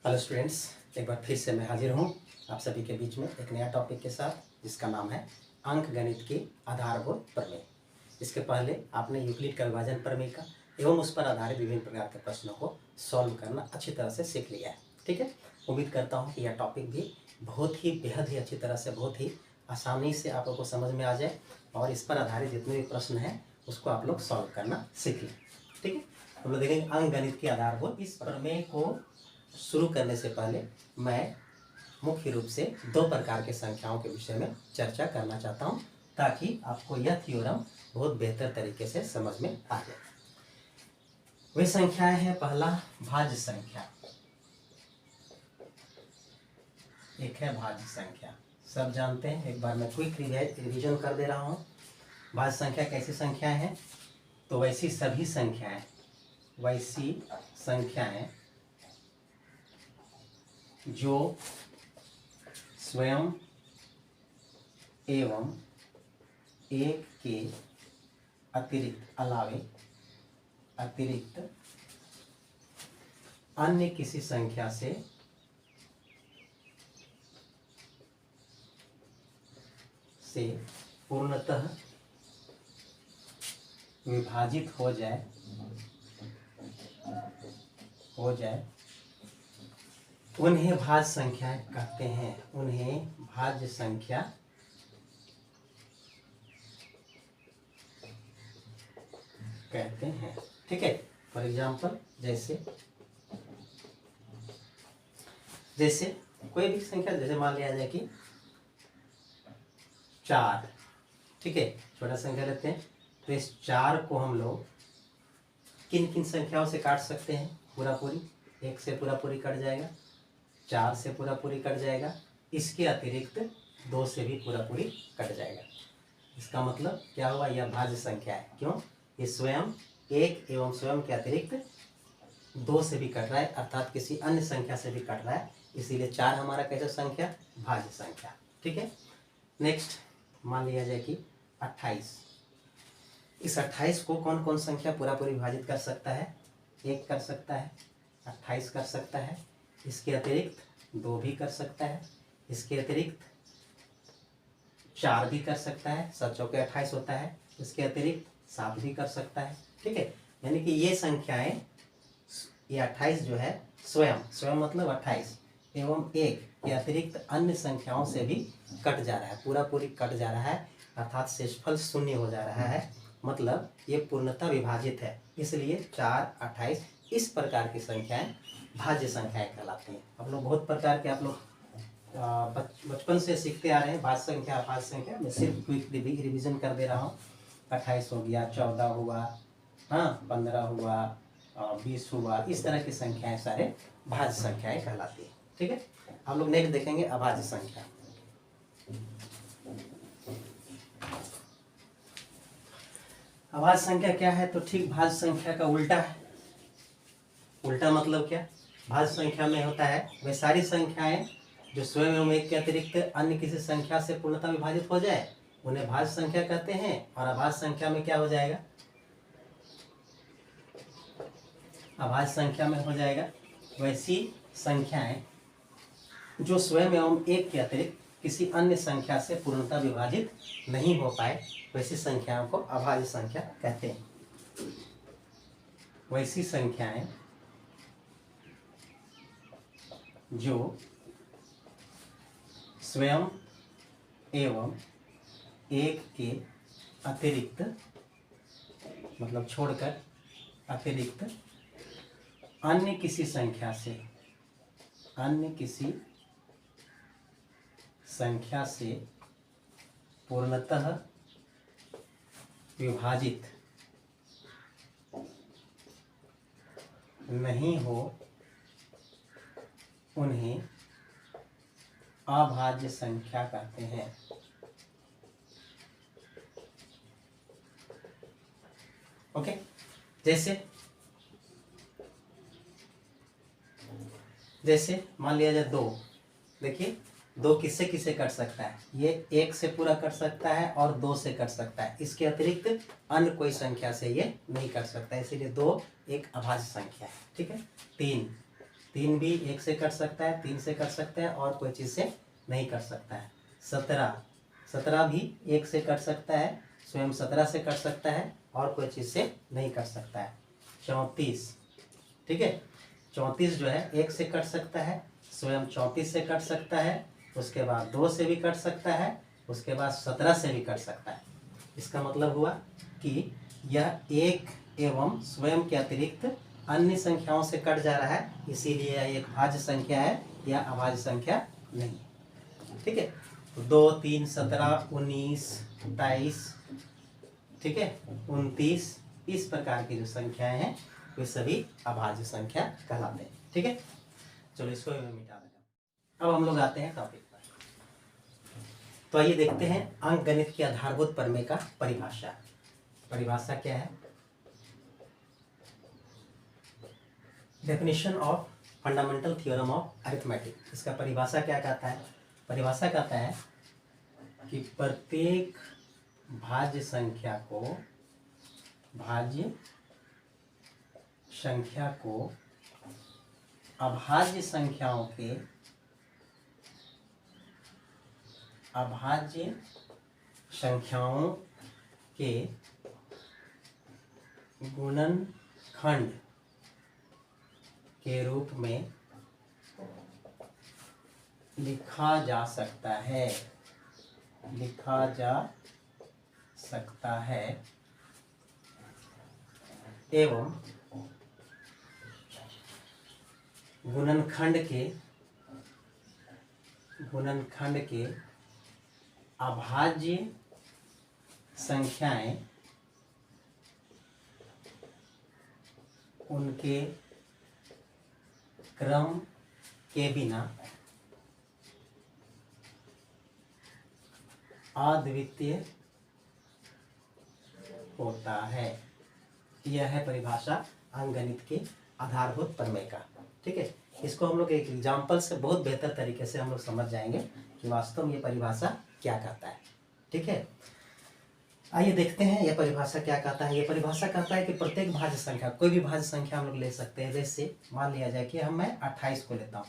Hello students, एक बार फिर से मैं हाजिर हूँ आप सभी के बीच में एक नया टॉपिक के साथ जिसका नाम है अंक गणित की आधारभूत प्रमेय। इसके पहले आपने यूक्लिड का विभाजन प्रमेय का एवं उस पर आधारित विभिन्न प्रकार के प्रश्नों को सॉल्व करना अच्छी तरह से सीख लिया है। ठीक है, उम्मीद करता हूँ कि यह टॉपिक भी बहुत ही बेहद ही अच्छी तरह से बहुत ही आसानी से आप लोग को समझ में आ जाए और इस पर आधारित जितने भी प्रश्न हैं उसको आप लोग सॉल्व करना सीख लें। ठीक है, हम लोग देखेंगे अंक गणित की आधारभूत इस प्रमेय को शुरू करने से पहले मैं मुख्य रूप से दो प्रकार के संख्याओं के विषय में चर्चा करना चाहता हूं ताकि आपको यह थ्योरम बहुत बेहतर तरीके से समझ में आ जाए। वे संख्याएं हैं, पहला भाज्य संख्या, एक है भाज्य संख्या, सब जानते हैं। एक बार मैं क्विक रिवीजन कर दे रहा हूं। भाज्य संख्या कैसी संख्याएं हैं? तो वैसी सभी संख्याएं, वैसी संख्याएं जो स्वयं एवं एक के अतिरिक्त अन्य किसी संख्या से पूर्णतः विभाजित हो जाए उन्हें भाज्य संख्या कहते हैं। उन्हें भाज्य संख्या कहते हैं। ठीक है, फॉर एग्जाम्पल जैसे कोई भी संख्या, जैसे मान लिया जाए कि 4। ठीक है, छोटा संख्या लेते हैं तो इस 4 को हम लोग किन किन संख्याओं से काट सकते हैं? पूरा पूरी, 1 से पूरा पूरी कट जाएगा, 4 से पूरा पूरी कट जाएगा, इसके अतिरिक्त 2 से भी पूरा पूरी कट जाएगा। इसका मतलब क्या हुआ? यह भाज्य संख्या है। क्यों? ये स्वयं 1 एवं स्वयं के अतिरिक्त 2 से भी कट रहा है, अर्थात किसी अन्य संख्या से भी कट रहा है, इसीलिए 4 हमारा कैसा संख्या? भाज्य संख्या। ठीक है, नेक्स्ट मान लिया जाए कि 28। इस 28 को कौन कौन संख्या पूरा पूरी विभाजित कर सकता है? 1 कर सकता है, 28 कर सकता है, इसके अतिरिक्त 2 भी कर सकता है, इसके अतिरिक्त 4 भी कर सकता है, 7 चौके 28 होता है, इसके अतिरिक्त 7 भी कर सकता है। ठीक है, यानी कि ये संख्याएं, ये 28 जो है स्वयं मतलब 28 एवं 1 के अतिरिक्त अन्य संख्याओं से भी कट जा रहा है, पूरा पूरी कट जा रहा है, अर्थात शेषफल 0 हो जा रहा है। मतलब ये पूर्णतः विभाजित है, इसलिए 4, 28 इस प्रकार की संख्याएं भाज्य संख्याएं कहलाती हैं। आप लोग बहुत प्रकार के आप लोग बचपन से सीखते आ रहे हैं भाज्य संख्या, अभाज्य संख्या। मैं सिर्फ क्विक रिवीजन कर दे रहा हूँ। 28 हो गया, 14 हुआ, हाँ 15 हुआ, 20 हुआ, इस तरह की संख्याएं सारे भाज्य संख्याएं कहलाती है। ठीक है, हम लोग नेक्स्ट देखेंगे अभाज्य संख्या। अभाज्य संख्या क्या है? तो ठीक भाज्य संख्या का उल्टा है। उल्टा मतलब क्या? भाज्य संख्या में होता है वे सारी संख्याएं जो स्वयं एवं 1 के अतिरिक्त अन्य किसी संख्या से पूर्णतः विभाजित हो जाए, उन्हें भाज्य संख्या कहते हैं। और अभाज्य संख्या में क्या हो जाएगा? अभाज्य संख्या में हो जाएगा वैसी संख्याएं जो स्वयं एवं 1 के अतिरिक्त किसी अन्य संख्या से पूर्णतः विभाजित नहीं हो पाए, वैसी संख्याओं को अभाज्य संख्या कहते हैं। वैसी संख्याएं जो स्वयं एवं 1 के अतिरिक्त, मतलब छोड़कर, अतिरिक्त अन्य किसी संख्या से पूर्णतः विभाजित नहीं हो, उन्हें अभाज्य संख्या कहते हैं। ओके, जैसे मान लिया जाए 2। देखिए 2 किससे किससे कट सकता है? ये 1 से पूरा कट सकता है और 2 से कट सकता है, इसके अतिरिक्त अन्य कोई संख्या से ये नहीं कट सकता है, इसीलिए 2 एक अभाज्य संख्या है। ठीक है, 3 3 भी 1 से कट सकता है, 3 से कट सकता है और कोई चीज़ से नहीं कट सकता है। 17 भी 1 से कट सकता है, स्वयं 17 से कट सकता है और कोई चीज़ से नहीं कट सकता है। 34, ठीक है, 34 जो है 1 से कट सकता है, स्वयं 34 से कट सकता है, उसके बाद 2 से भी कट सकता है, उसके बाद 17 से भी कट सकता है। इसका मतलब हुआ कि यह 1 एवं स्वयं के अतिरिक्त अन्य संख्याओं से कट जा रहा है, इसीलिए यह एक भाज्य संख्या है या अभाज्य संख्या नहीं है। ठीक है, 2, 3, 17, 19, 23, ठीक है, 29, इस प्रकार की जो संख्याएं हैं वे सभी अभाज्य संख्या कहलाते हैं। ठीक है, चलो इसको मिटा देते हैं। अब हम लोग आते हैं टॉपिक पर। तो आइए देखते हैं अंक गणित की आधारभूत प्रमेय का परिभाषा। परिभाषा क्या है? Definition of fundamental theorem of arithmetic. इसका परिभाषा क्या कहता है? परिभाषा कहता है कि प्रत्येक भाज्य संख्या को अभाज्य संख्याओं के गुणनखंड के रूप में लिखा जा सकता है एवं गुणनखंड के अभाज्य संख्याएं उनके क्रम के बिना अद्वितीय होता है। यह है परिभाषा अंकगणित के आधारभूत प्रमेय का। ठीक है, इसको हम लोग एक एग्जाम्पल से बहुत बेहतर तरीके से हम लोग समझ जाएंगे कि वास्तव में ये परिभाषा क्या कहता है। ठीक है, आइए देखते हैं यह परिभाषा क्या कहता है। यह परिभाषा कहता है कि प्रत्येक भाज्य संख्या, कोई भी भाज्य संख्या हम लोग ले सकते हैं। जैसे मान लिया जाए कि मैं 28 को लेता हूँ।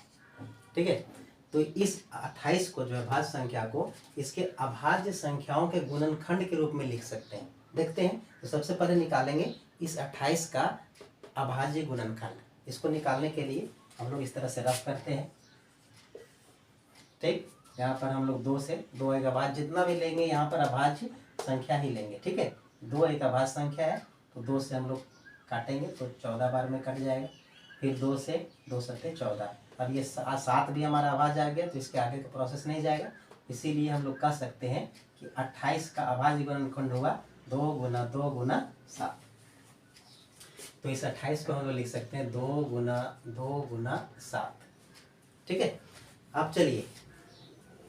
ठीक है, तो इस 28 को जो है भाज्य संख्या को इसके अभाज्य संख्याओं के गुणनखंड के रूप में लिख सकते हैं। देखते हैं, तो सबसे पहले निकालेंगे इस 28 का अभाज्य गुणनखंड। इसको निकालने के लिए हम लोग इस तरह से रफ करते हैं। ठीक, यहाँ पर हम लोग 2 से 2 एक अभाज्य जितना भी लेंगे यहाँ पर अभाज्य संख्या ही लेंगे। ठीक है, 2 एक अभाज्य संख्या है तो 2 से हम लोग काटेंगे तो 14 बार में कट जाएगा। फिर 2 से 2 सत्ते 14। अब ये 7 भी हमारा अभाज्य आ गया तो इसके आगे का प्रोसेस नहीं जाएगा। इसीलिए हम लोग कह सकते हैं कि 28 का अभाज्य गुणनखंड होगा 2 गुना 2 गुना 7। तो इस 28 को हम लोग लिख सकते हैं 2 गुना 2 गुना 7। ठीक है, अब चलिए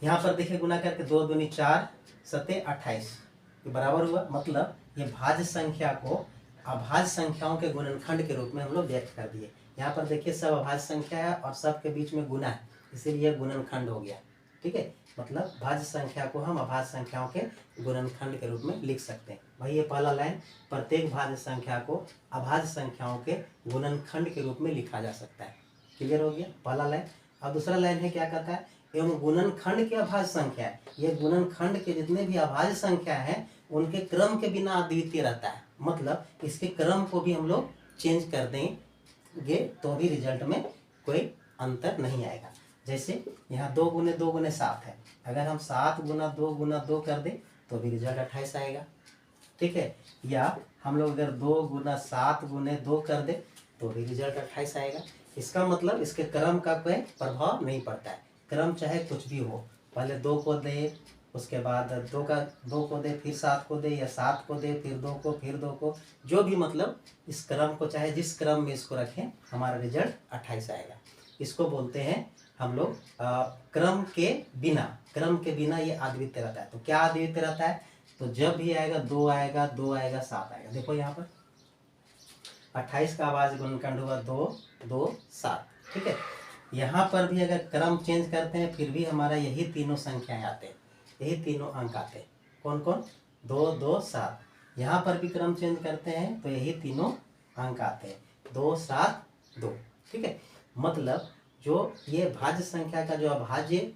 यहाँ पर देखिए गुना करके 2 दूनी 4 सत्ते 28 बराबर हुआ। मतलब ये भाज्य संख्या को अभाज्य संख्याओं के गुणनखंड के रूप में हम लोग व्यक्त कर दिए। यहाँ पर देखिए सब अभाज्य संख्या है और सब के बीच में गुना है, इसीलिए गुणनखंड हो गया। ठीक है, मतलब भाज्य संख्या को हम अभाज्य संख्याओं के गुणनखंड के रूप में लिख सकते हैं। भाई ये पहला लाइन, प्रत्येक भाज्य संख्या को अभाज्य संख्याओं के गुणनखंड के रूप में लिखा जा सकता है। क्लियर हो गया पहला लाइन। अब दूसरा लाइन है, क्या कहता है? एवं गुणनखंड के अभाज्य संख्या है, ये गुणनखंड के जितने भी अभाज्य संख्या है उनके क्रम के बिना अद्वितीय रहता है। मतलब इसके क्रम को भी हम लोग चेंज कर देंगे तो भी रिजल्ट में कोई अंतर नहीं आएगा। जैसे यहाँ 2 गुने 2 गुने 7 है, अगर हम 7 गुना 2 कर दें तो भी रिजल्ट 28 आएगा। ठीक है, या हम लोग अगर 2 गुना 7 गुने 2 कर दे तो भी रिजल्ट 28 आएगा। इसका मतलब इसके क्रम का कोई प्रभाव नहीं पड़ता है। क्रम चाहे कुछ भी हो, पहले 2 को दे, उसके बाद 2 को दे, फिर 7 को दे, या 7 को दे फिर 2 को, फिर 2 को, जो भी मतलब इस क्रम को चाहे जिस क्रम में इसको रखें हमारा रिजल्ट 28 आएगा। इसको बोलते हैं हम लोग क्रम के बिना ये अद्वितीय रहता है। तो क्या अद्वितीय रहता है? तो जब भी आएगा 2 आएगा, 2 आएगा, 7 आएगा। देखो यहाँ पर 28 का अभाज्य गुणनखंड हुआ 2 2 7। ठीक है, यहाँ पर भी अगर क्रम चेंज करते हैं फिर भी हमारा यही तीनों संख्याएं आते हैं, यही तीनों अंक आते हैं। कौन कौन? 2 2 7। यहाँ पर भी क्रम चेंज करते हैं तो यही तीनों अंक आते हैं, 2 7 2। ठीक है, मतलब जो ये भाज्य संख्या का जो अभाज्य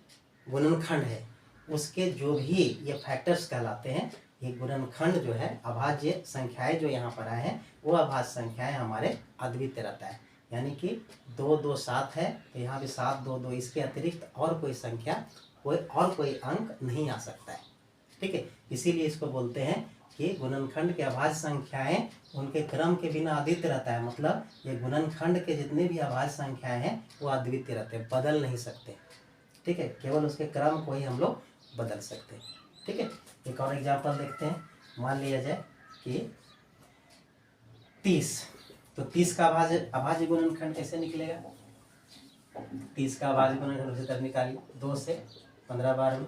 गुणनखंड है उसके जो भी ये फैक्टर्स कहलाते हैं, ये गुणनखंड जो है अभाज्य संख्याएं जो यहाँ पर आए हैं वो अभाज्य संख्याएं हमारे अद्वितीय रहता है। यानी कि 2 2 7 है तो यहाँ भी 7 2 2, इसके अतिरिक्त और कोई संख्या कोई अंक नहीं आ सकता है। ठीक है, इसीलिए इसको बोलते हैं कि गुणनखंड के अभाज्य संख्याएं उनके क्रम के बिना अद्वितीय रहता है। मतलब ये गुणनखंड के जितने भी अभाज्य संख्याएं हैं वो अद्वितीय रहते हैं, बदल नहीं सकते। ठीक है, केवल उसके क्रम को ही हम लोग बदल सकते हैं। ठीक है, एक और एग्जांपल देखते हैं। मान लिया जाए कि 30, तो 30 का अभाज्य गुणनखंड कैसे निकलेगा? 30 का अभाज्य गुणनखंड उसी तरह निकालिए। 2 से 15 बार में,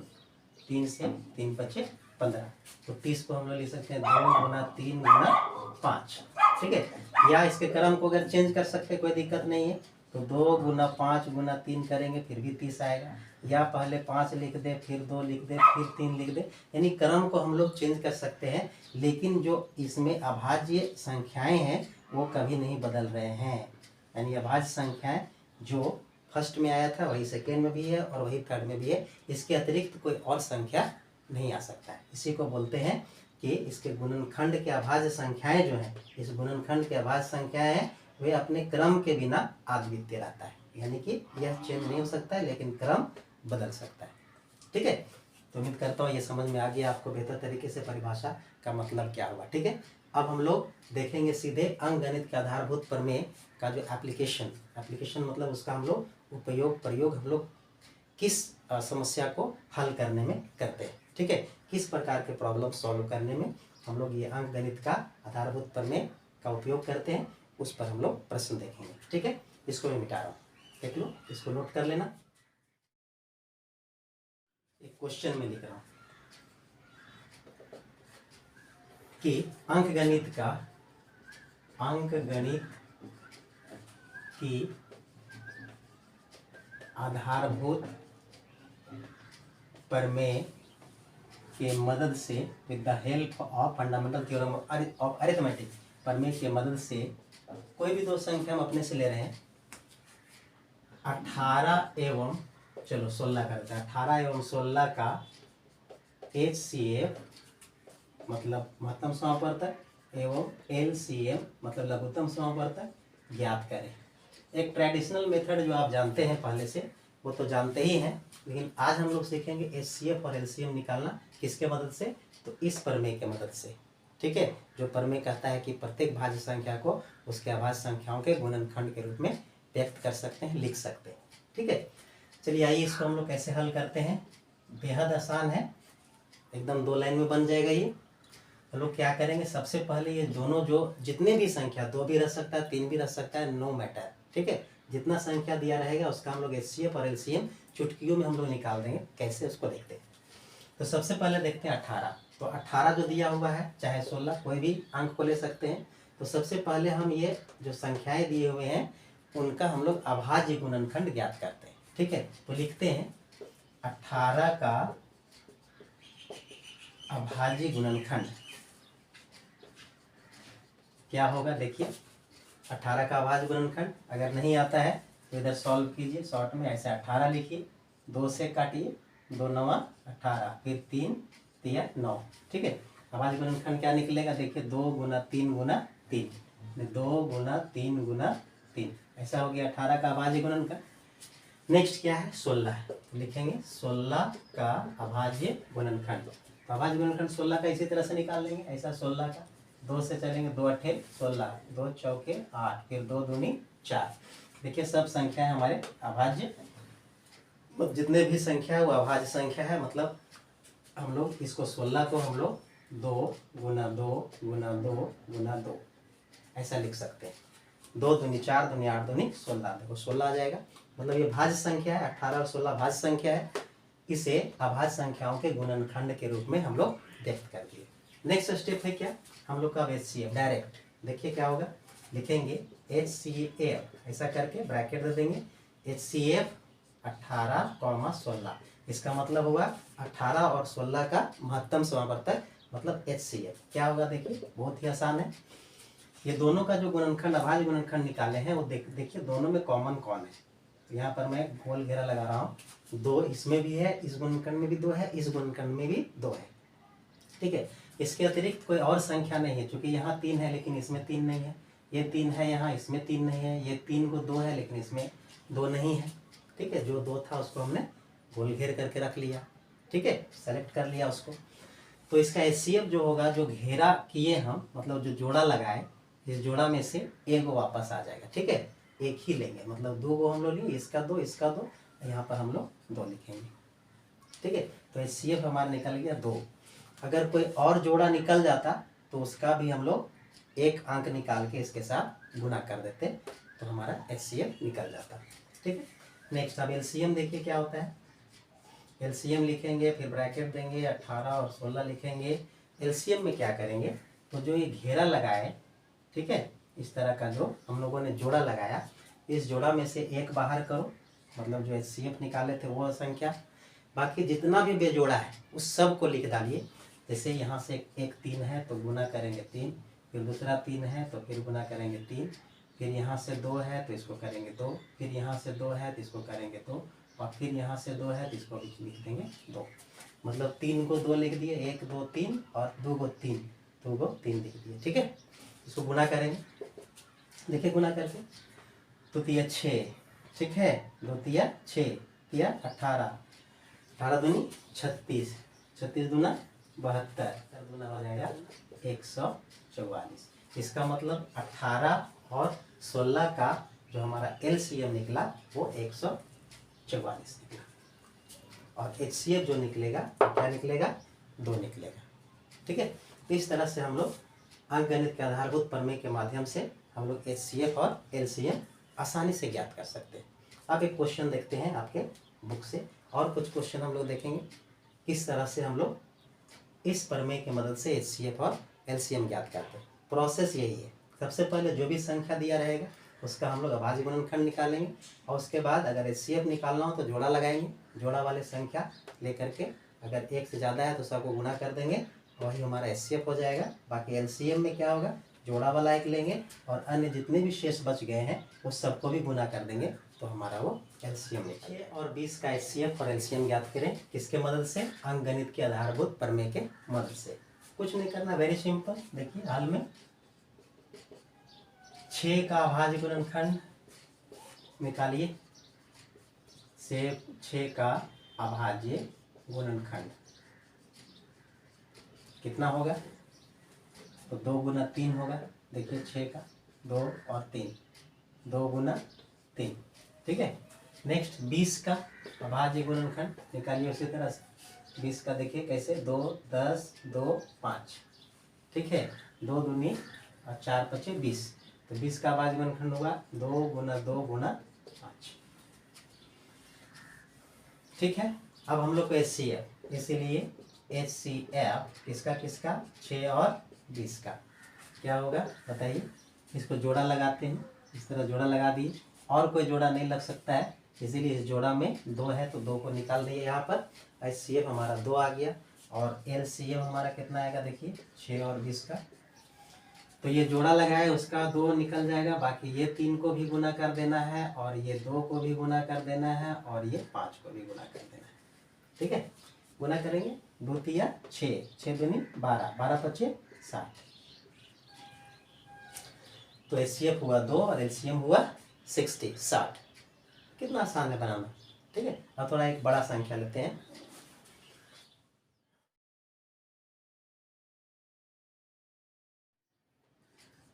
3 से 3 5 15, तो 30 को हम लोग लिख सकते हैं 2 गुना 3 गुना 5। ठीक है, या इसके क्रम को अगर चेंज कर सकते हैं कोई दिक्कत नहीं है, तो 2 गुना 5 गुना 3 करेंगे फिर भी 30 आएगा। या पहले 5 लिख दे, फिर 2 लिख दे, फिर 3 लिख दे, यानी क्रम को हम लोग चेंज कर सकते हैं। लेकिन जो इसमें अभाज्य संख्याएं हैं वो कभी नहीं बदल रहे हैं। यानी अभाज्य संख्याएं जो फर्स्ट में आया था वही सेकेंड में भी है और वही थर्ड में भी है, इसके अतिरिक्त कोई और संख्या नहीं आ सकता है। इसी को बोलते हैं कि इसके गुणनखंड के अभाज्य संख्याएं जो हैं, इस गुणनखंड के अभाज्य संख्याएं हैं वे अपने क्रम के बिना अद्वितीय रहता है। यानी कि यह चेंज नहीं हो सकता है लेकिन क्रम बदल सकता है। ठीक है, तो उम्मीद करता हूँ ये समझ में आ गया आपको बेहतर तरीके से परिभाषा का मतलब क्या हुआ। ठीक है, अब हम लोग देखेंगे सीधे अंकगणित के आधारभूत प्रमेय का जो एप्लीकेशन मतलब उसका हम लोग प्रयोग हम लोग किस समस्या को हल करने में करते हैं। ठीक है, किस प्रकार के प्रॉब्लम सॉल्व करने में हम लोग ये अंकगणित का आधारभूत प्रमेय का उपयोग करते हैं, उस पर हम लोग प्रश्न देखेंगे। ठीक है, इसको मैं मिटा रहा हूँ, देख लो, इसको नोट कर लेना। एक क्वेश्चन में लिख रहा हूँ कि अंकगणित की आधारभूत प्रमेय के मदद से with the help of fundamental theorem of arithmetic, प्रमेय के मदद से कोई भी दो संख्या हम अपने से ले रहे हैं, 18 एवं 16 करता है, 18 एवं 16 का HCF मतलब महत्तम समापवर्तक एवं LCM मतलब लघुत्तम समापवर्तक ज्ञात करें। एक ट्रेडिशनल मेथड जो आप जानते हैं पहले से, वो तो जानते ही हैं, लेकिन आज हम लोग सीखेंगे HCF और LCM निकालना। किसके मदद से? तो इस प्रमेय के मदद से। ठीक है, जो प्रमेय कहता है कि प्रत्येक भाज्य संख्या को उसके अभाज्य संख्याओं के गुणनखंड के रूप में व्यक्त कर सकते हैं, लिख सकते हैं। ठीक है, चलिए आइए इसको हम लोग कैसे हल करते हैं। बेहद आसान है, एकदम 2 लाइन में बन जाएगा ये। हम लोग क्या करेंगे, सबसे पहले ये दोनों जो जितने भी संख्या, 2 भी रह सकता है, 3 भी रह सकता है, नो मैटर। ठीक है, जितना संख्या दिया रहेगा उसका हम लोग HCF और LCM चुटकियों में हम लोग निकाल देंगे। कैसे, उसको देखते हैं। तो सबसे पहले देखते हैं 18। तो 18 जो दिया हुआ है, चाहे 16, कोई भी अंक को ले सकते हैं। तो सबसे पहले हम ये जो संख्याएं दिए हुए हैं उनका हम लोग अभाज्य गुणनखंड ज्ञात करते हैं। ठीक है, तो लिखते हैं 18 का अभाज्य गुणनखंड क्या होगा। देखिए 18 का अभाज्य गुणनखंड अगर नहीं आता है तो इधर सॉल्व कीजिए, शॉर्ट में ऐसे 18 लिखिए, 2 से काटिए, 2 9 18, फिर 3 3 9। ठीक है, अभाज्य गुणनखंड क्या निकलेगा, देखिए 2 गुना 3 गुना 3, 2 गुना 3 गुना 3, ऐसा हो गया 18 का अभाज्य गुणनखंड। नेक्स्ट क्या है, 16, लिखेंगे 16 का अभाज्य गुणनखंड। तो अभाज्य गुणनखंड 16 का इसी तरह से निकाल लेंगे, ऐसा 16 का 2 से चलेंगे, 2 8 16, 2 चौके 8, फिर 2 दूनी 4। देखिए सब संख्या है हमारे अभाज्य, जितने भी संख्या है वो अभाज्य संख्या है। मतलब हम लोग इसको 16 को हम लोग 2 गुना 2 गुना 2 गुना 2 ऐसा लिख सकते हैं। 2 दूनी 4, दूनी 8, दूनी 16, देखो 16 आ जाएगा। मतलब ये भाज्य संख्या है, 18 और 16 भाज्य संख्या है। इसे अभाज्य संख्याओं के गुणनखंड के रूप में हम लोग व्यक्त कर दिए। नेक्स्ट स्टेप है क्या, हम लोग का HCF डायरेक्ट। देखिए क्या होगा, लिखेंगे HCF, ऐसा करके ब्रैकेट दे देंगे, HCF 18, 16। इसका मतलब होगा 18 और 16 का महत्तम समापवर्तक मतलब HCF क्या होगा। देखिए बहुत ही आसान है, ये दोनों का जो गुणनखंड अभाज्य गुणनखंड निकाले हैं वो देखिए दोनों में कॉमन कौन है। तो यहाँ पर मैं गोल घेरा लगा रहा हूँ, 2 इसमें भी है, इस गुणनखंड में भी 2 है, इस गुणनखंड में भी 2 है। ठीक है, इसके अतिरिक्त कोई और संख्या नहीं है, क्योंकि यहाँ 3 है लेकिन इसमें 3 नहीं है, ये 3 है यहाँ, इसमें 3 नहीं है, ये 3 को 2 है लेकिन इसमें 2 नहीं है। ठीक है, जो 2 था उसको हमने गोल घेर करके रख लिया। ठीक है, सेलेक्ट कर लिया उसको। तो इसका HCF जो होगा, जो घेरा किए हम, मतलब जो जोड़ा लगाए, इस जोड़ा में से एक वापस आ जाएगा। ठीक है, एक ही लेंगे, मतलब 2 को हम लोग लिए, इसका 2 इसका 2, यहाँ पर हम लोग 2 लिखेंगे। ठीक है, तो HCF हमारा निकल गया 2। अगर कोई और जोड़ा निकल जाता तो उसका भी हम लोग एक अंक निकाल के इसके साथ गुना कर देते, तो हमारा HCF निकल जाता। ठीक है, नेक्स्ट अब LCM देखिए क्या होता है। LCM लिखेंगे, फिर ब्रैकेट देंगे, 18 और 16 लिखेंगे। LCM में क्या करेंगे, तो जो ये घेरा लगाए, ठीक है, इस तरह का जो हम लोगों ने जोड़ा लगाया, इस जोड़ा में से एक बाहर करो, मतलब जो HCF निकाले थे वो संख्या, बाकी जितना भी बेजोड़ा है उस सब को लिख डालिए। जैसे यहाँ से एक 3 है तो गुना करेंगे 3, फिर दूसरा 3 है तो फिर गुना करेंगे 3, फिर यहाँ से 2 है तो इसको करेंगे 2, फिर यहाँ से 2 है तो इसको करेंगे 2, और फिर यहाँ से 2 है तो इसको भी लिख देंगे 2। मतलब 3 को 2 लिख दिए, 1 2 3, और 2 को 3, 2 को 3 लिख दिए। ठीक है, इसको गुना करेंगे, देखिए गुना करके, तो 3 6, ठीक है, 2 3 6, 3 18, 18 दूनी 36, 36 दूना 72, दूना हो जाएगा 144। इसका मतलब 18 और 16 का जो हमारा LCM निकला वो 144 निकला, और HCF जो निकलेगा क्या निकलेगा, 2 निकलेगा। ठीक है, तो इस तरह से हम लोग अंकगणित के आधारभूत प्रमेय के माध्यम से हम लोग HCF और LCM आसानी से ज्ञात कर सकते हैं। अब एक क्वेश्चन देखते हैं आपके बुक से, और कुछ क्वेश्चन हम लोग देखेंगे किस तरह से हम लोग इस प्रमेय की मदद से HCF और LCM ज्ञात करते हैं। प्रोसेस यही है, सबसे पहले जो भी संख्या दिया रहेगा उसका हम लोग अभाज्य गुणनखंड निकालेंगे, और उसके बाद अगर HCF निकालना हो तो जोड़ा लगाएंगे, जोड़ा वाले संख्या लेकर के अगर एक से ज़्यादा है तो सबको गुना कर देंगे, वही हमारा HCF हो जाएगा। बाकी LCM में क्या होगा, जोड़ा वाला एक लेंगे और अन्य जितने भी शेष बच गए हैं उस सबको भी गुना कर देंगे, तो हमारा वो LCM निकले। और 20 का HCF और LCM ज्ञात करें किसके मदद से, अंकगणित के आधारभूत प्रमेय के मदद से। कुछ नहीं करना, वेरी सिंपल। देखिए हाल में 6 का अभाज्य गुणनखंड निकालिए, से 6 का अभाज्य गुणनखंड कितना होगा, तो 2 गुना 3 होगा। देखिए 6 का 2 और 3, 2 गुना 3। ठीक है, नेक्स्ट 20 का अभाज्य गुणनखंड निकालिए उसी तरह से। 20 का देखिए कैसे, 2 10 2 5, ठीक है, 2 दूनी और 4 5 20, तो 20 का अभाज्य गुणनखंड होगा 2 गुना 2 गुना 5। ठीक है, अब हम लोग को HCF, इसीलिए HCF किसका किसका, 6 और 20 का क्या होगा बताइए। इसको जोड़ा लगाते हैं, इस तरह जोड़ा लगा दिए, और कोई जोड़ा नहीं लग सकता है, इसीलिए इस जोड़ा में 2 है तो 2 को निकाल दिए यहाँ पर। HCF हमारा 2 आ गया, और LCM हमारा कितना आएगा देखिए 6 और 20 का। तो ये जोड़ा लगाए उसका 2 निकल जाएगा, बाकी ये 3 को भी गुना कर देना है, और ये 2 को भी गुना कर देना है, और ये 5 को भी गुना कर देना है। ठीक है, गुना करेंगे, 2 3 6, 6 दूनी 12, 12 5 60, तो HCF हुआ 2 और LCM हुआ 60। कितना आसान है बनाना। ठीक है, अब थोड़ा एक बड़ा संख्या लेते हैं।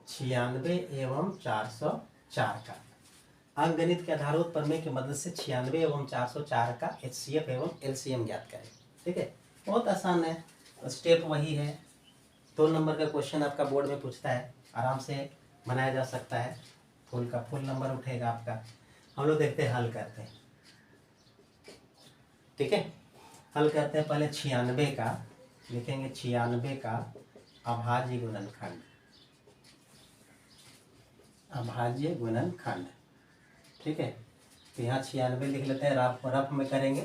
छियानवे एवं 404 का अंकगणित के आधारभूत प्रमेय की मदद से 96 एवं 404 का HCF एवं LCM ज्ञात करें। ठीक है, बहुत आसान है, स्टेप वही है। 2 नंबर का क्वेश्चन आपका बोर्ड में पूछता है, आराम से बनाया जा सकता है, फुल का फुल नंबर उठेगा आपका। हम लोग देखते हैं, हल करते हैं। ठीक है, हल करते हैं। पहले 96 का लिखेंगे, 96 का अभाज्य गुणनखंड, अभाज्य गुणनखंड। ठीक है, तो यहाँ 96 लिख लेते हैं, रफ में करेंगे,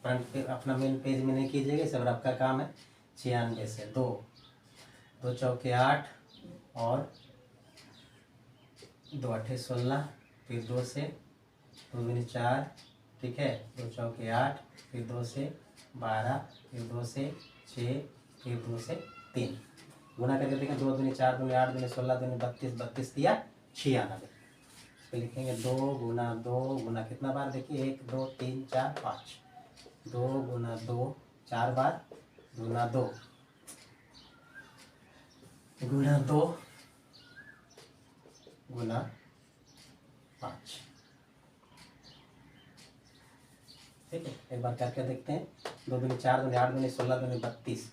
फ्रंट पे अपना मेन पेज में नहीं कीजिएगा, सब रफ का काम है। 96 से 2 2 चौके 8 और 2 8 16, फिर 2 से 2 दूनी 4, ठीक है, 2 चौके 8, फिर 2 से 12, फिर 2 से 6, फिर 2 से 3। गुना करके देखें, 2 दूनी 4 दूनी 8 दूनी 16 दूनी 32, 32 दिया 96। तो लिखेंगे 2 गुना 2 गुना कितना बार, देखिए 1 2 3 4 5, 2 गुना 2 4 बार, गुना 2 गुना 2 गुना 5। ठीक है, एक बार करके देखते हैं। 2 दूनी 4 दूनी 8 दूनी 16 दूनी 32,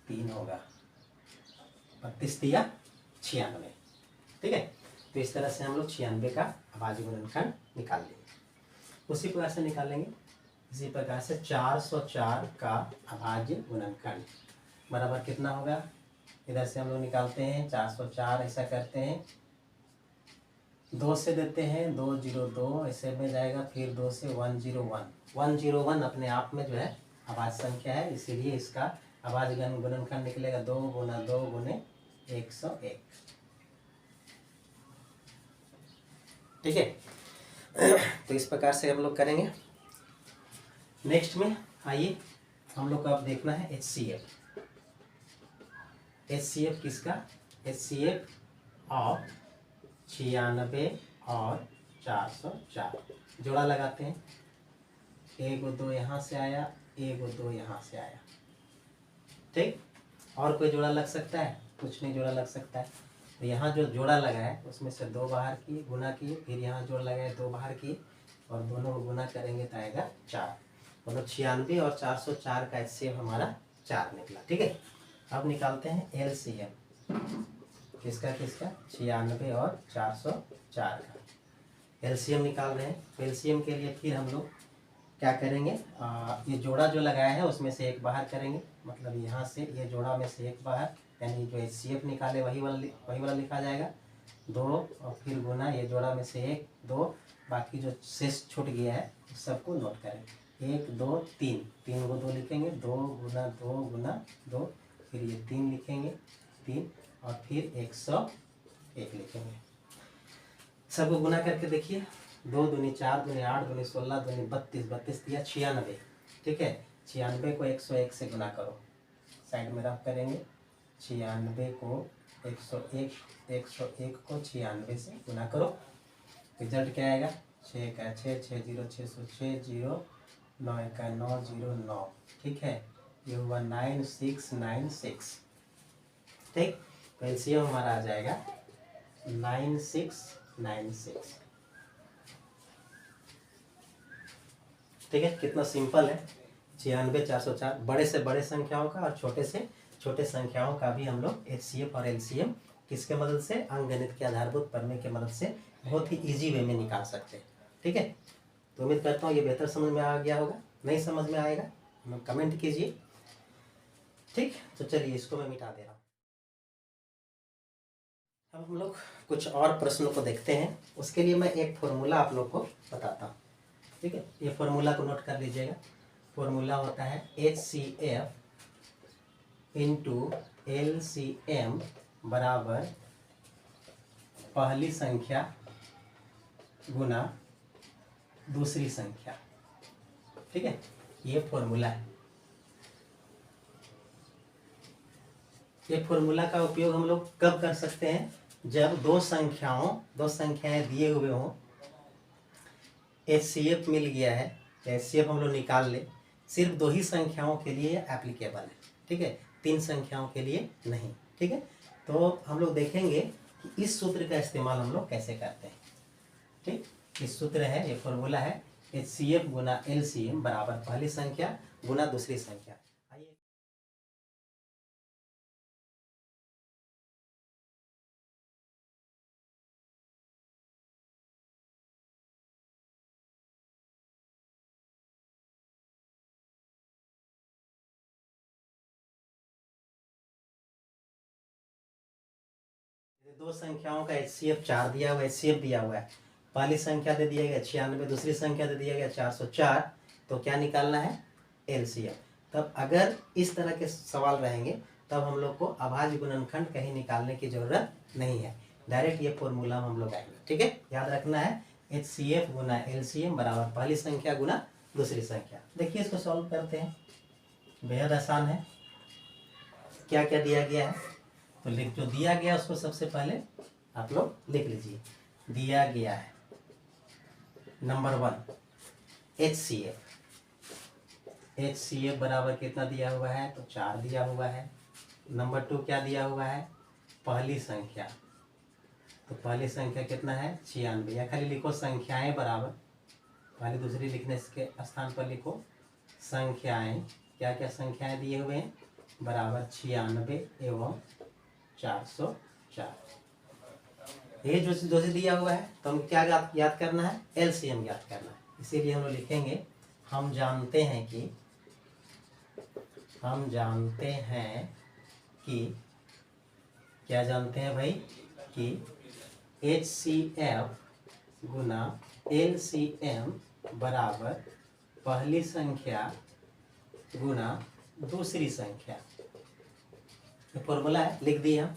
3 होगा, 32 दिया 96। ठीक है, तो इस तरह से हम लोग 96 का अभाज्य गुणनखंड निकाल लेंगे। उसी प्रकार से निकालेंगे, इसी प्रकार से 404 का अभाज्य गुणनखंड बराबर कितना होगा, इधर से हम लोग निकालते हैं 404। ऐसा करते हैं, 2 से देते हैं 202, ऐसे में जाएगा, फिर 2 से 101। 101 अपने आप में जो है अभाज्य संख्या है, इसीलिए इसका अभाज्य गुणनखंड निकलेगा 2 गुना 2 गुने 101। ठीक है, तो इस प्रकार से हम लोग करेंगे। नेक्स्ट में आइए, हम लोग को अब देखना है HCF। HCF किसका, HCF ऑफ 96 और 404। जोड़ा लगाते हैं, 1 2 यहाँ से आया, 1 2 यहाँ से आया। ठीक, और कोई जोड़ा लग सकता है, कुछ नहीं जोड़ा लग सकता है। तो यहाँ जो जोड़ा लगा है उसमें से 2 बाहर किए, गुना किए, फिर यहाँ जोड़ लगाए 2 बाहर किए, और दोनों को गुना करेंगे तो आएगा 4। मतलब 96 और 404 का HCF हमारा 4 निकला। ठीक है, अब निकालते हैं LCM। किसका किसका, 96 और 404 का LCM निकाल रहे हैं। तो LCM के लिए फिर हम लोग क्या करेंगे, ये जोड़ा जो लगाया है उसमें से एक बाहर करेंगे, मतलब यहाँ से ये जोड़ा में से एक बाहर, यानी जो HCF निकाले वही वाला लिखा जाएगा 2, और फिर गुना ये जोड़ा में से 1 2, बाकी जो शेष छूट गया है सबको नोट करें। 1 2 3, 3 को 2 लिखेंगे, 2 गुना 2 गुना 2, फिर ये 3 लिखेंगे 3, और फिर 101 लिखेंगे। सबको गुना करके देखिए, 2 दूनी 4 दूनी 8 दूनी 16 दूनी 32, 32 दिया 96। ठीक है, 96 को 101 से गुना करो, साइड में रफ करेंगे। 96 को 101, 101 को 96 से गुना करो, रिजल्ट क्या आएगा, 6 का 6, 6 0 606 0, 9 का 9 0 9। ठीक है, ये हुआ 9696। ठीक, तो LCM हमारा आ जाएगा 9696। ठीक है, कितना सिंपल है। 96 404 बड़े से बड़े संख्याओं का और छोटे से छोटे संख्याओं का भी हम लोग HCF और LCM किसके मदद से, अंकगणित के आधारभूत प्रमेय के मदद से बहुत ही इजी वे में निकाल सकते हैं। ठीक है, तो उम्मीद करता हूँ ये बेहतर समझ में आ गया होगा। नहीं समझ में आएगा कमेंट कीजिए। ठीक, तो चलिए इसको मैं मिटा दे रहा हूँ। अब हम लोग कुछ और प्रश्नों को देखते हैं। उसके लिए मैं एक फॉर्मूला आप लोग को बताता हूँ। ठीक है, ये फॉर्मूला को नोट कर लीजिएगा। फॉर्मूला होता है HCF इंटू LCM बराबर पहली संख्या गुना दूसरी संख्या। ठीक है, ये फॉर्मूला है। ये फॉर्मूला का उपयोग हम लोग कब कर सकते हैं, जब दो संख्याएं दिए हुए हों, HCF मिल गया है, HCF हम लोग निकाल ले, सिर्फ 2 ही संख्याओं के लिए एप्लीकेबल है। ठीक है, 3 संख्याओं के लिए नहीं। ठीक है, तो हम लोग देखेंगे कि इस सूत्र का इस्तेमाल हम लोग कैसे करते हैं। ठीक, इस सूत्र है, ये फॉर्मूला है HCF गुना LCM बराबर पहली संख्या गुना दूसरी संख्या। आइए दो संख्याओं का HCF 4 दिया हुआ, HCF दिया हुआ है। पहली संख्या दे दिया गया 96, दूसरी संख्या दे दिया गया 404। तो क्या निकालना है, LCM। तब अगर इस तरह के सवाल रहेंगे तब हम लोग को अभाज्य गुणनखंड कहीं निकालने की जरूरत नहीं है, डायरेक्ट ये फॉर्मूला हम लोग आएंगे। ठीक है, याद रखना है HCF गुना LCM बराबर पहली संख्या गुना दूसरी संख्या। देखिए इसको सॉल्व करते हैं, बेहद आसान है। क्या क्या दिया गया है तो जो दिया गया उसको सबसे पहले आप लोग लिख लीजिए। दिया गया है नंबर 1 HCF बराबर कितना दिया हुआ है तो 4 दिया हुआ है। नंबर 2 क्या दिया हुआ है पहली संख्या, तो पहली संख्या कितना है 96, या खाली लिखो संख्याएं बराबर, पहले दूसरी लिखने के स्थान पर लिखो संख्याएं, क्या क्या संख्याएं दिए हुए हैं बराबर 96 एवं 404। ये जो से दिया हुआ है तो हम क्या याद करना है LCM याद करना है। इसीलिए हम लोग लिखेंगे हम जानते हैं कि क्या जानते हैं भाई कि HCF गुना LCM बराबर पहली संख्या गुना दूसरी संख्या। ये फॉर्मूला है, लिख दिया।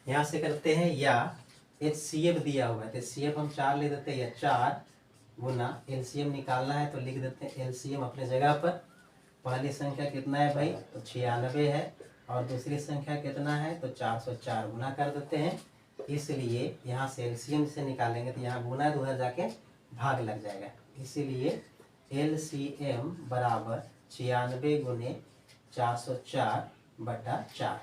यहाँ से करते हैं या HCF दिया हुआ है तो HCF हम 4 ले देते हैं, या 4 गुना LCM निकालना है तो लिख देते हैं LCM अपने जगह पर। पहली संख्या कितना है भाई तो 96 है, और दूसरी संख्या कितना है तो 404, गुना कर देते हैं। इसलिए यहाँ से LCM से निकालेंगे तो यहाँ गुना है, उधर जाके भाग लग जाएगा। इसीलिए LCM बराबर 96 गुने 404 बटा 4।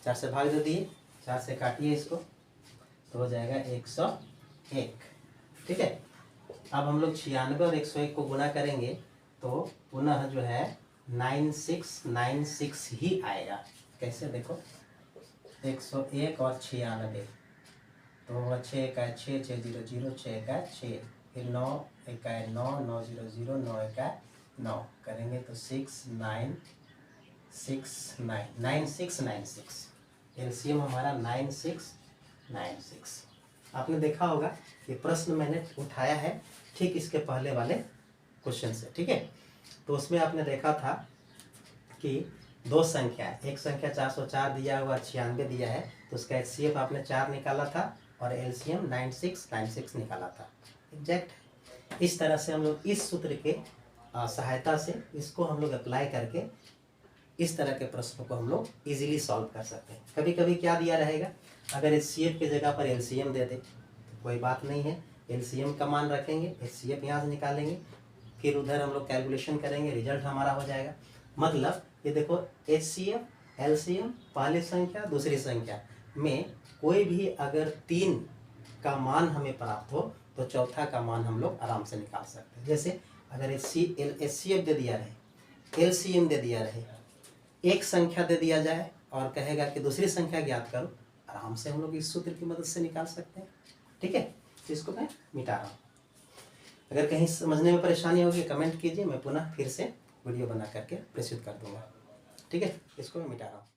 4 से भाग दे दिए, 4 से काटिए इसको तो हो जाएगा 101। ठीक है, अब हम लोग 96 और 101 को गुना करेंगे तो पुनः जो है 9696 ही आएगा। कैसे देखो 101 और 96 तो 6 का 6 6 0 0 6 का 6, फिर 9 1 का 9 9 0 0 9 1 का 9 करेंगे तो 9696 LCM हमारा 9696। आपने देखा होगा ये प्रश्न मैंने उठाया है ठीक इसके पहले वाले क्वेश्चन से। ठीक है, तो उसमें आपने देखा था कि दो संख्या, एक संख्या 404 दिया हुआ 96 दिया है तो उसका HCF आपने 4 निकाला था और LCM 9696 निकाला था। एग्जैक्ट इस तरह से हम लोग इस सूत्र के सहायता से इसको हम लोग अप्लाई करके इस तरह के प्रश्नों को हम लोग इजीली सॉल्व कर सकते हैं। कभी कभी क्या दिया रहेगा, अगर HCF की जगह पर LCM दे दे तो कोई बात नहीं है, LCM का मान रखेंगे, HCF यहाँ से निकालेंगे, फिर उधर हम लोग कैलकुलेशन करेंगे, रिजल्ट हमारा हो जाएगा। मतलब ये देखो HCF LCM पहली संख्या दूसरी संख्या में कोई भी अगर 3 का मान हमें प्राप्त हो तो चौथा का मान हम लोग आराम से निकाल सकते हैं। जैसे अगर HCF दे दिया रहे, LCM दे दिया रहे, एक संख्या दे दिया जाए और कहेगा कि दूसरी संख्या ज्ञात करो, आराम से हम लोग इस सूत्र की मदद से निकाल सकते हैं। ठीक है, तो इसको मैं मिटा रहा हूँ। अगर कहीं समझने में परेशानी होगी कमेंट कीजिए, मैं पुनः फिर से वीडियो बना करके प्रेषित कर दूंगा। ठीक है, इसको मैं मिटा रहा हूँ।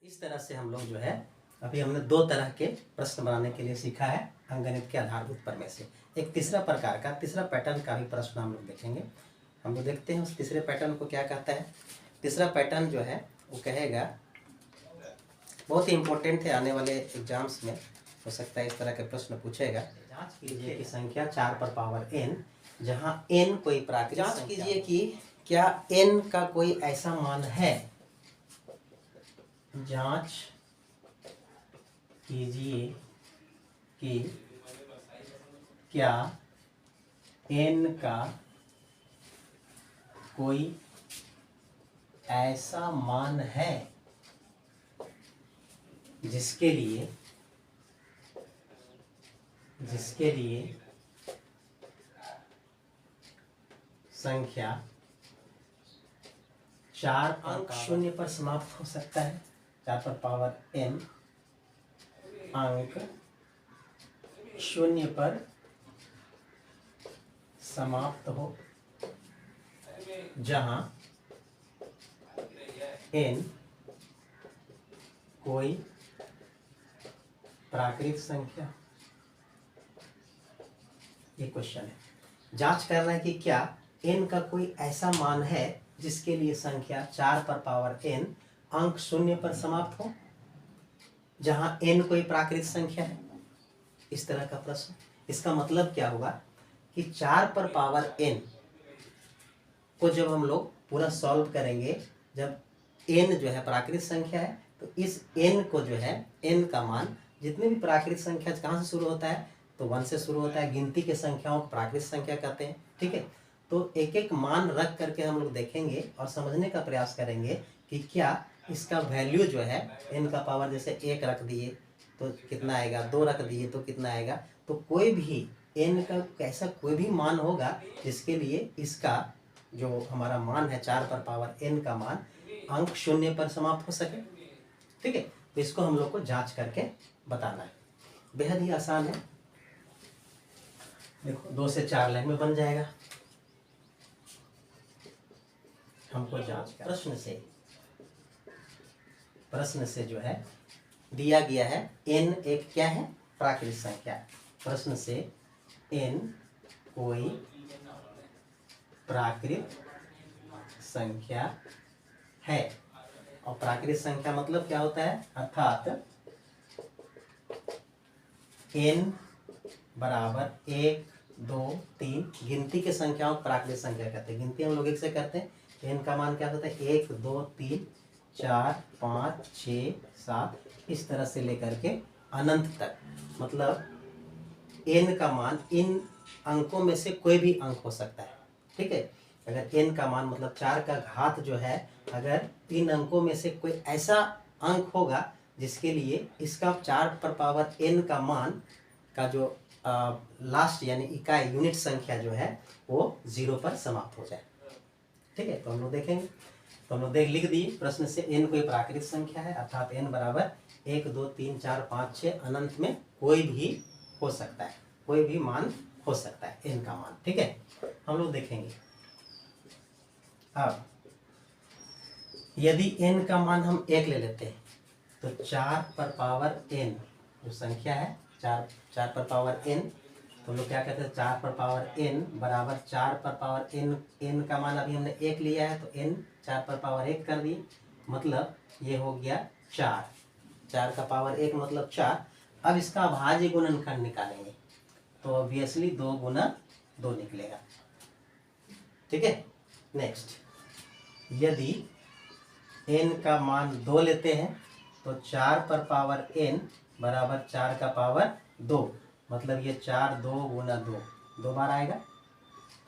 इस तरह से हम लोग जो है अभी हमने 2 तरह के प्रश्न बनाने के लिए सीखा है अंकगणित के आधारभूत प्रमेय से। एक तीसरा प्रकार का, तीसरा पैटर्न का भी प्रश्न हम लोग देखेंगे। हम लोग देखते हैं उस तीसरे पैटर्न को क्या कहता है। तीसरा पैटर्न जो है वो कहेगा, बहुत ही इम्पोर्टेंट है, आने वाले एग्जाम्स में हो सकता है इस तरह के प्रश्न पूछेगा। जांच कीजिए कि संख्या 4 पर पावर n, जहां n कोई प्राकृतिक संख्या, जांच कीजिए कि क्या n का कोई ऐसा मान है, जांच कीजिए कि क्या n का कोई ऐसा मान है जिसके लिए संख्या 4 अंक 0 पर समाप्त हो सकता है। 4 पर पावर n अंक 0 पर समाप्त हो, जहां n कोई प्राकृतिक संख्या। ये क्वेश्चन है, जांच करना है कि क्या n का कोई ऐसा मान है जिसके लिए संख्या 4 पर पावर n अंक शून्य पर समाप्त हो, जहां n कोई प्राकृत संख्या है, इस तरह का प्रश्न। इसका मतलब क्या हुआ कि 4 पर पावर n को जब हम लोग पूरा सॉल्व करेंगे, जब n जो है प्राकृत संख्या है, तो इस n को जो है, n का मान, जितने भी प्राकृत संख्या कहाँ से शुरू होता है, तो 1 से शुरू होता है। गिनती के संख्याओं को प्राकृत संख्या कहते हैं, ठीक है। तो एक एक मान रख करके हम लोग देखेंगे और समझने का प्रयास करेंगे कि क्या इसका वैल्यू जो है, n का पावर जैसे 1 रख दिए तो कितना आएगा, 2 रख दिए तो कितना आएगा। तो कोई भी n का ऐसा कोई भी मान होगा जिसके लिए इसका जो हमारा मान है 4 पर पावर n का मान अंक शून्य पर समाप्त हो सके, ठीक है। तो इसको हम लोग को जांच करके बताना है, बेहद ही आसान है। देखो 2 से 4 लाइन में बन जाएगा। हमको जांच कर प्रश्न से जो है दिया गया है, n एक क्या है, प्राकृत संख्या। प्रश्न से n कोई प्राकृत संख्या है, और प्राकृत संख्या मतलब क्या होता है, अर्थात n बराबर 1 2 3, गिनती के संख्याओं को प्राकृत संख्या कहते हैं। गिनती हम लोग 1 से करते हैं, n का मान क्या होता है, 1 2 3 4 5 6 7, इस तरह से लेकर के अनंत तक। मतलब n का मान इन अंकों में से कोई भी अंक हो सकता है, ठीक है। अगर n का मान मतलब 4 का घात जो है, अगर इन अंकों में से कोई ऐसा अंक होगा जिसके लिए इसका 4 पर पावर n का मान का जो लास्ट यानी इकाई यूनिट संख्या जो है वो 0 पर समाप्त हो जाए, ठीक है। तो हम लोग देखेंगे, तो हम लोग लिख दिए प्रश्न से n कोई प्राकृत संख्या है, अर्थात n बराबर 1 2 3 4 5 6, अनंत में कोई भी हो सकता है, कोई भी मान हो सकता है n का मान, ठीक है। हम लोग देखेंगे अब यदि n का मान हम 1 ले लेते हैं, तो 4 पर पावर n जो संख्या है, 4 पर पावर n, तो हम लोग क्या कहते हैं, 4 पर पावर n बराबर 4 पर पावर n का मान अभी हमने 1 लिया है, तो n 4 पर पावर 1 कर दिए, मतलब ये हो गया 4 का पावर 1 मतलब 4। अब इसका अभाज्य गुणनखंड निकालेंगे, तो ऑब्वियसली 2 गुना 2 निकलेगा, ठीक है। नेक्स्ट, यदि n का मान 2 लेते हैं, तो 4 पर पावर n बराबर 4 का पावर 2, मतलब ये 4 2 गुना 2 बार आएगा,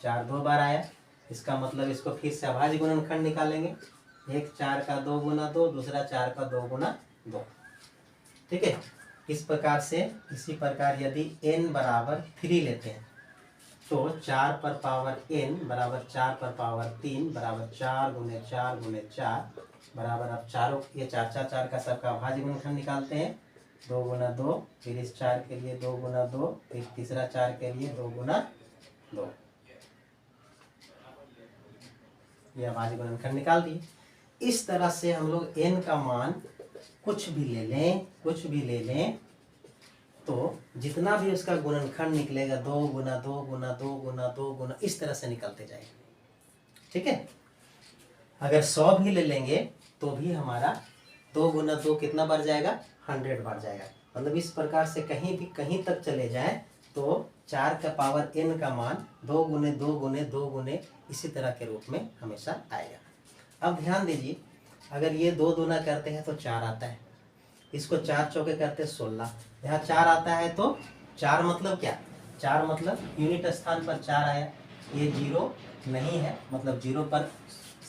4 2 बार आया। इसका मतलब इसको फिर से अभाज्य गुणनखंड निकालेंगे, एक 4 का 2 गुना 2, दूसरा 4 का 2 गुना 2, ठीक है। इस प्रकार से, इसी प्रकार यदि n बराबर 3 लेते हैं, तो 4 पर पावर n बराबर 4 पर पावर 3 बराबर 4 गुने 4 गुने 4 बराबर, अब चारों ये 4 4 4 का सबका अभाज्य गुणनखंड निकालते हैं, 2 गुना 2, फिर इस 4 के लिए 2 गुना 2, फिर तीसरा 4 के लिए 2 गुना 2, ये अभाज्य गुणनखंड निकाल दिए। इस तरह से हम लोग n का मान कुछ भी ले लें, तो जितना भी उसका गुणनखंड निकलेगा 2 गुना 2 गुना 2 गुना 2 गुना, इस तरह से निकलते जाएंगे, ठीक है। अगर 100 भी ले लेंगे तो भी हमारा 2 गुना 2 कितना बढ़ जाएगा, 100 बढ़ जाएगा। मतलब इस प्रकार से कहीं भी कहीं तक चले जाए तो 4 का पावर n का मान 2 गुने 2 गुने 2 गुने इसी तरह के रूप में हमेशा आएगा। अब ध्यान दीजिए, अगर ये 2 दूना करते हैं तो 4 आता है, इसको 4 चौके करते 16, यहाँ 4 आता है तो 4 मतलब क्या, 4 मतलब यूनिट स्थान पर 4 आया, ये 0 नहीं है, मतलब 0 पर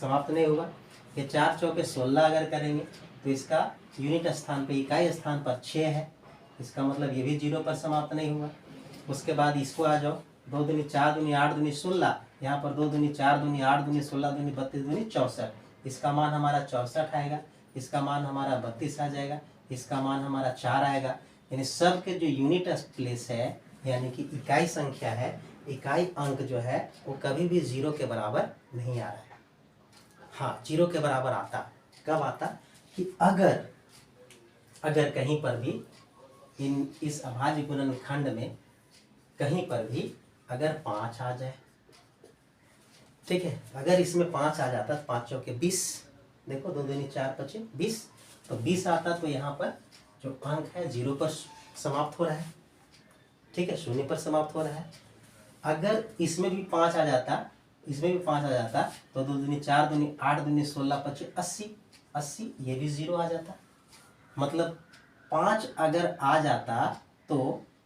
समाप्त नहीं होगा। ये 4 चौके 16 अगर करेंगे तो इसका यूनिट स्थान पे, इकाई स्थान पर 6 है, इसका मतलब ये भी 0 पर समाप्त नहीं हुआ। उसके बाद इसको आ जाओ, 2 दूनी 4 दूनी 8 दूनी 16, यहाँ पर 2 दूनी 4 दूनी 8 दूनी 16 दूनी 32 दूनी 64, इसका मान हमारा 64 आएगा, इसका मान हमारा 32 आ जाएगा, इसका मान हमारा 4 आएगा। यानी सब के जो यूनिट प्लेस है, यानी कि इकाई संख्या है, इकाई अंक जो है वो कभी भी 0 के बराबर नहीं आ रहा है। हाँ, 0 के बराबर आता, कब आता, कि अगर कहीं पर भी इस अभाज्य गुणनखंड में कहीं पर भी अगर 5 आ जाए, ठीक है, अगर इसमें 5 आ जाता तो 5 चौके 20, देखो 2 दूनी 4 25 20, तो 20 आता तो यहाँ पर जो अंक है 0 पर समाप्त हो रहा है, ठीक है, 0 पर समाप्त हो रहा है। अगर इसमें भी 5 आ जाता, इसमें भी 5 आ जाता तो 2 दूनी 4 दूनी 8 दूनी 16 25 80, 80 ये भी 0 आ जाता। मतलब 5 अगर आ जाता तो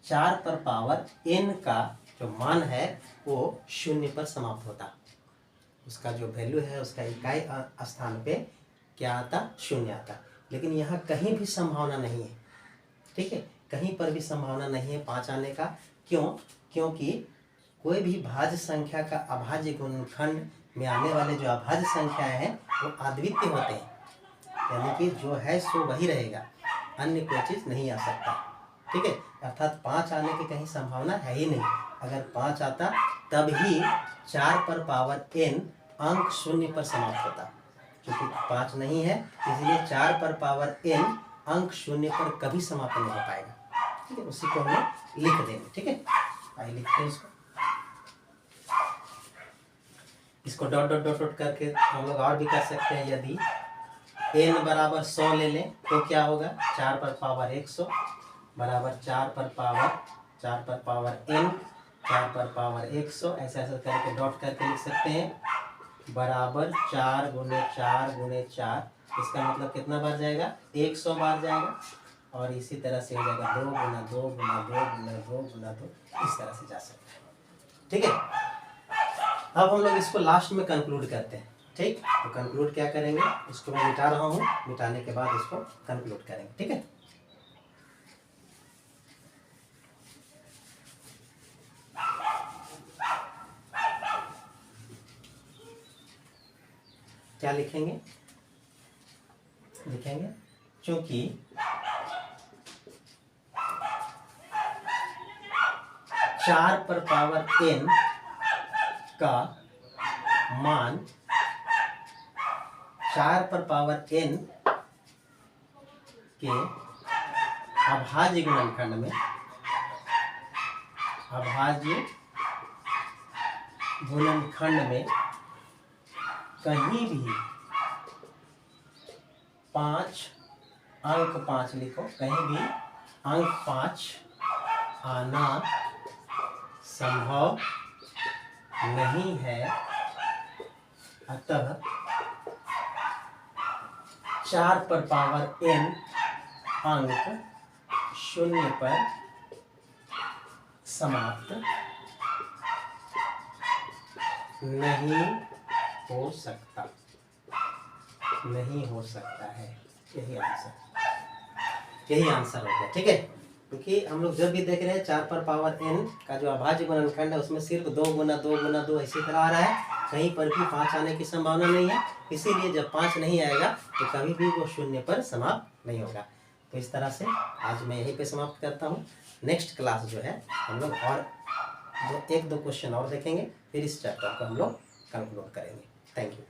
4 पर पावर n का जो मान है वो 0 पर समाप्त होता, उसका जो वैल्यू है उसका इकाई स्थान पे क्या आता, 0 आता। लेकिन यहाँ कहीं भी संभावना नहीं है, ठीक है, कहीं पर भी संभावना नहीं है 5 आने का। क्यों? क्योंकि कोई भी भाज्य संख्या का अभाज्य गुणनखंड में आने वाले जो अभाज्य संख्याएं हैं वो अद्वितीय होते हैं, यानी कि जो है सो वही रहेगा, अन्य कोई चीज़ नहीं आ सकता, ठीक है। अर्थात 5 आने की कहीं संभावना है ही नहीं। अगर 5 आता तब ही 4 पर पावर n अंक 0 पर समाप्त होता, क्योंकि 5 नहीं है इसलिए 4 पर पावर n अंक 0 पर कभी समाप्त नहीं हो पाएगा, ठीक है। उसी को हमें लिख देंगे, ठीक है। आइए लिखते हैं इसको डॉट डॉट डॉट डॉट करके हम लोग और भी कर सकते हैं। यदि n बराबर 100 ले लें तो क्या होगा, 4 पर पावर 100 बराबर 4 पर पावर n 4 पर पावर 100, ऐसा ऐसा करके डॉट करके लिख सकते हैं। बराबर 4 गुने 4 गुने 4, इसका मतलब कितना बार जाएगा, 100 बार जाएगा। और इसी तरह से हो जाएगा 2 गुना 2 गुना 2 गुना 2 गुना 2, इस तरह से जा सकता है, ठीक है। अब हम लोग इसको लास्ट में कंक्लूड करते हैं, ठीक। तो कंक्लूड क्या करेंगे, इसको मैं मिटा रहा हूँ, मिटाने के बाद इसको कंक्लूड करेंगे, ठीक है। क्या लिखेंगे, लिखेंगे चूंकि 4 पर पावर n का मान 4 पर पावर n के अभाज्य गुणनखंड में, अभाज्य गुणनखंड में कहीं भी 5 अंक 5 लिखो, कहीं भी अंक 5 आना संभव नहीं है। अतः 4 पर पावर n अंक 0 पर समाप्त नहीं हो सकता, नहीं हो सकता है। यही आंसर हो गया, ठीक है। क्योंकि हम लोग जब भी देख रहे हैं 4 पर पावर n का जो अभाज्य गुणनखंड है उसमें सिर्फ 2 गुना 2 गुना 2 इसी तरह आ रहा है, कहीं पर भी 5 आने की संभावना नहीं है। इसीलिए जब 5 नहीं आएगा तो कभी भी वो 0 पर समाप्त नहीं होगा। तो इस तरह से आज मैं यहीं पे समाप्त करता हूँ। नेक्स्ट क्लास जो है हम लोग और 1-2 क्वेश्चन और देखेंगे, फिर इस चैप्टर को हम लोग कंक्लूड करेंगे। Thank you.